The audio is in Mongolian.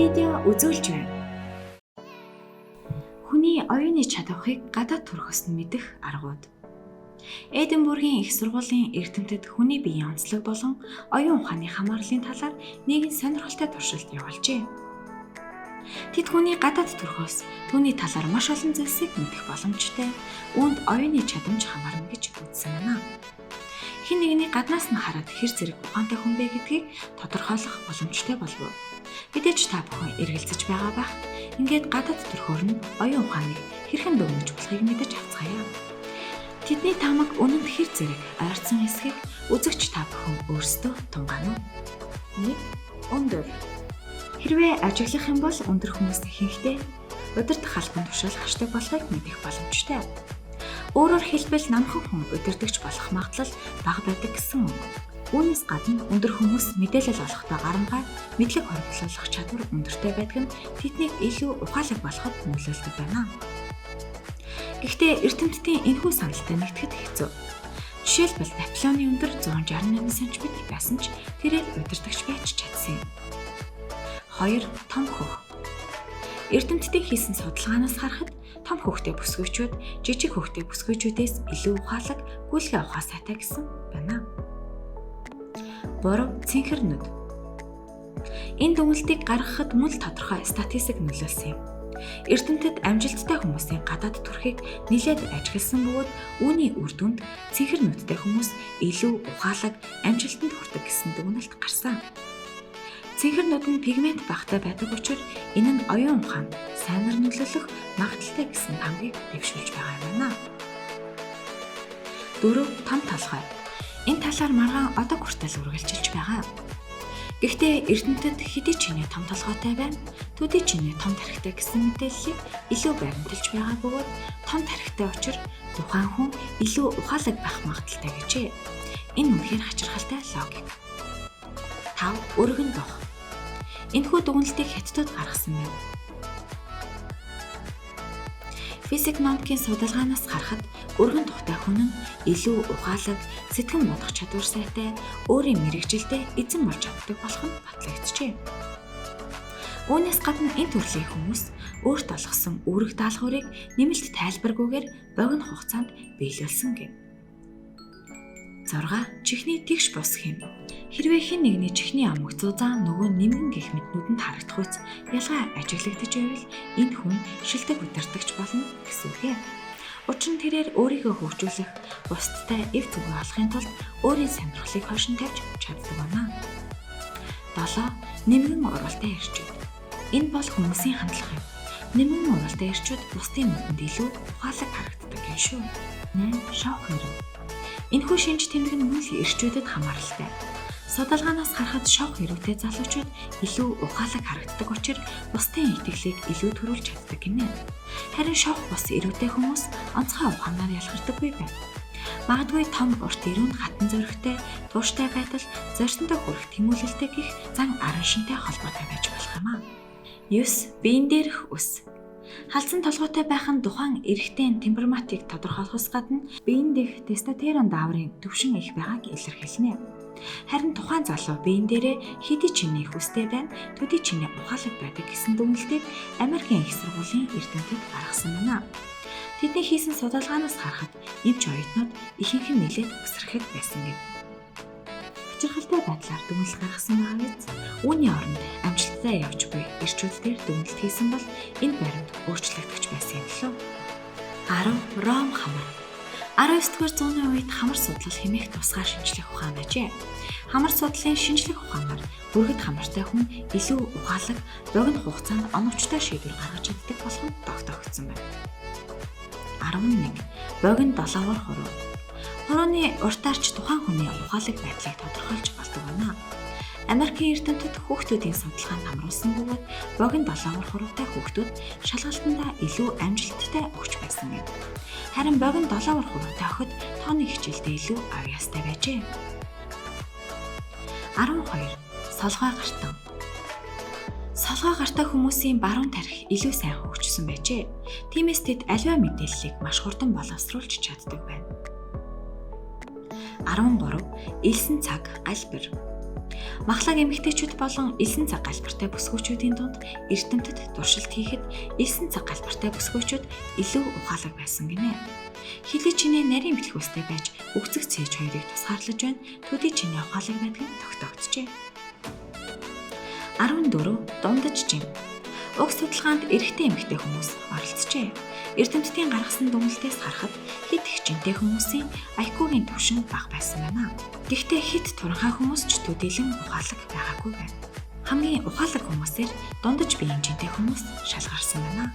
видео үзүүлж байна. Хүний оюуны чадварыг гадаад төрхөөс нь мэдэх аргууд. Эдинбургийн их сургуулийн эрдэмтэд хүний биеийн онцлог болон оюун ухааны хамаарлын талаар нэгэн сонирхолтой туршилт явуулжээ. Тэд хүний гадаад төрхөөс түүний талаар маш олон зүйлсийг мэдэх боломжтой. Үүнд оюуны чадамж хамаарна гэж үзсэн байна. Хэн нэгний гаднаас нь хараад хэр зэрэг ухаантай хүн бэ гэдгийг тодорхойлох боломжтой болов. Мэдээж та бүхэн эргэлзэж байгаа байх. Ингээд гадаад төрхөөр нь оюун ухааныг хэрхэн дүгнэж болохыг мэдэж авцгаая. Тэдний таамаг үнэнд хэр зэрэг ойрцсон эсхийг үзэгч та бүхэн өөрсдөө тунгаана уу? 1. Өндөр. Хэрвээ ажиглах юм бол өндөр хүмүүс ихэнхдээ удирдах албан тушаал хашдаг болохыг мэдэх боломжтой. Өөрөөр хэлбэл намхан хүн удирдагч болох магадлал бага байдаг гэсэн үг. Үүнээс гадна өндөр хүмүүс мэдээлэл олохдоо гарамгай мэдлэг хоригдлуулах чадвар өндөртэй байдаг нь тэднийг илүү ухаалаг болоход нөлөөлдөг байна. Гэхдээ эрдэмтдийн энэхүү саналтай нэгдэхэд хэцүү. Жишээлбэл Наполеоны өндөр 168 см байсан ч тэрээр удирдагч байж чадсан юм. 2. Том хөх. Эрдэмтдийн хийсэн судалгаанаас харахад том хөхтэй бүсгүйчүүд жижиг хөхтэй бүсгүйчүүдээс илүү ухаалаг гүйлгээ авах сайтай гэсэн байна. 3. Цэнхэр нүд. Энэ дүгнэлтийг гаргахад мөн л тодорхой статистик нөлөөлсөн юм. Эрдэмтэд амжилттай хүмүүсийн гадаад төрхийг нэлээд ажигласан бөгөөд үүний үр дүнд цэнхэр нүдтэй хүмүүс илүү ухаалаг амжилтанд хүрдэг гэсэн дүгнэлт гарсан. Цэнхэр нүд нь пигмент багтаа байдаг учраас энэ нь оюун ухаанд сайнаар нөлөөлөх магадaltaй гэсэн тамгийг дэвшүүлж байгаа юм байна. 4. Том толгой. Энэ талаар маргаан одоо хүртэл үргэлжилж байгаа. Гэхдээ эрдэмтэд хэдий ч чиний том толгойтой байна, төдий чиний том тархитай гэсэн мэдээллийг илүү баримталж байгаа бөгөөд том тархитай учраас тухайн хүн илүү ухаалаг байх магадaltaй гэжээ. Энэ үнэхээр хачирхалтай логик. 5. Өргөн дух. Энэхүү дүгнэлтийг хятадууд гаргасан байна. Физик номын судалгаанаас харахад өргөн тухтай хүн нь илүү ухаалаг, сэтгэн бодох чадвар сайтай, өөрийн мэрэгжилдээ эзэн болж чаддаг болох нь батлагдчихэ. Үүнээс гадна энэ төрлийн хүмүүс өөрт олгосон үүрэг даалгаврыг нэмэлт тайлбаргүйгээр богино хугацаанд биелүүлсэн гэв. 6. Чихний тэгш босх юм. Хэрвээ хэн нэгний чихний амг зузаан нөгөө нэмгэн гэх мэт нүдэнд харагдах үс ялгаа ажиглагдаж байвал энэ хүн шилдэг удирдагч болно гэсэн үг. Учир нь тэрээр өөрийгөө хөгжүүлэх, бусдтай эв зүгөө олохын тулд өөрийн сонирхлыг хойшин тавьж чаддаг байна. 7. Нэмгэн уралтай ирчүүд. Энэ бол хүмүүсийн хандлага юм. Нэмгэн уралтай ирчүүд бусдын нүдэнд илүү ухаалаг харагддаг юм шүү. 8. Шавх хэрэг. Энэхүү шинж тэмдэг нь мөн л ирчүүдэд хамааралтай. Судалгаанаас харахад шавх хэрэгтэй залуучууд илүү ухаалаг харагддаг учраас бусдын итгэлийг илүү төрүүлж чаддаг гинэ. Харин шавх бус эрүүтэй хүмүүс онцгой ухаанаар ялгардаггүй байна. Магадгүй том урт эрүүнд хатан зөрөгтэй, тууштай байдал, зорьсондоо хүрэх тэмүүлэлтэй гих зан араншинтай холбоотой байж болох юм аа. 9. Биен дээрх үс. Халдсан толгойтой байх нь тухайн эрэгтэй темпераментыг тодорхойлохоос гадна биен дэх тестостерон дааврын төвшин их байгааг илэрхийлнэ. Харин тухайн залуу биен дээрээ хэдий чиний их үстэй байна, төдий чиний ухаалаг байдаг гэсэн дүгнэлтийг Америкийн их сургуулийн эрдэмтэд гаргасан байна. Тэдний хийсэн судалгаанаас харахад эмч оюутнууд ихэнх нь нэлээд өсөрхөг байсан гэв. Хачирхалтай байдлаар дүгнэлт гаргасан байгаа биз? Үүний оронд амжилттай явж буй ирчүүд дээр дүгнэлт хийсэн бол энэ баримт өөрчлөгдөж байсан юм лөө. 10. Ром хамар. 19-р зууны үед хамар судлал хэмээх тусгай шинжлэх ухаан байжээ. Хамар судлалын шинжлэх ухаанаар бүргэд хамартай хүн илүү ухаалаг, богино хугацаанд оновчтой шийдвэр гаргаж чаддаг болох нь тогтоогдсон байна. 11. Богино долоовор хуруу. Хурууны уртаарч тухайн хүний ухаалаг байдлыг тодорхойлж болдог байна. Америкийн эрдэмтэд хүүхдүүдийн судалгаанд хамруулсан бөгөөд богино долоовор хуруутай хүүхдүүд шалгалтандаа илүү амжилттай өгч байсан гэв. Харин богино долоовор хуруутай охид тооны хичээлдээ илүү авьяастай байжээ. 12. Солгой гартан. Солгой гартай хүмүүсийн баруун тархи илүү сайн хөгжсөн байжээ. Тиймээс тэд аливаа мэдээллийг маш хурдан боловсруулж чаддаг байна. 13. Элсэн цаг галбир. Махлаг эмэгтэйчүүд болон элсэн цаг галбартай бүсгүйчүүдийн дунд эрдэмтэд туршилт хийхэд элсэн цаг галбартай бүсгүйчүүд илүү ухаалаг байсан гинэ. Хилий чинээ нарийн бэлхүүстэй байж үгцэг цээж хоёрыг тусгаарлаж байна. Төдий чинээ ухаалаг байдг нь тогтоогдчихэ. 14. Дундаж жим. Уг судалгаанд эрэгтэй эмэгтэй хүмүүс оролцжээ. Эрдэмтдийн гаргасан дүгнэлтээс харахад хит их жинтэй хүмүүсийн IQ-гийн түвшин бага байсан байна. Гэхдээ хит туранхай хүмүүс ч төдийлөн ухаалаг байгаагүй байна. Хамгийн ухаалаг хүмүүсээр дундаж биеийн жинтэй хүмүүс шалгарсан байна.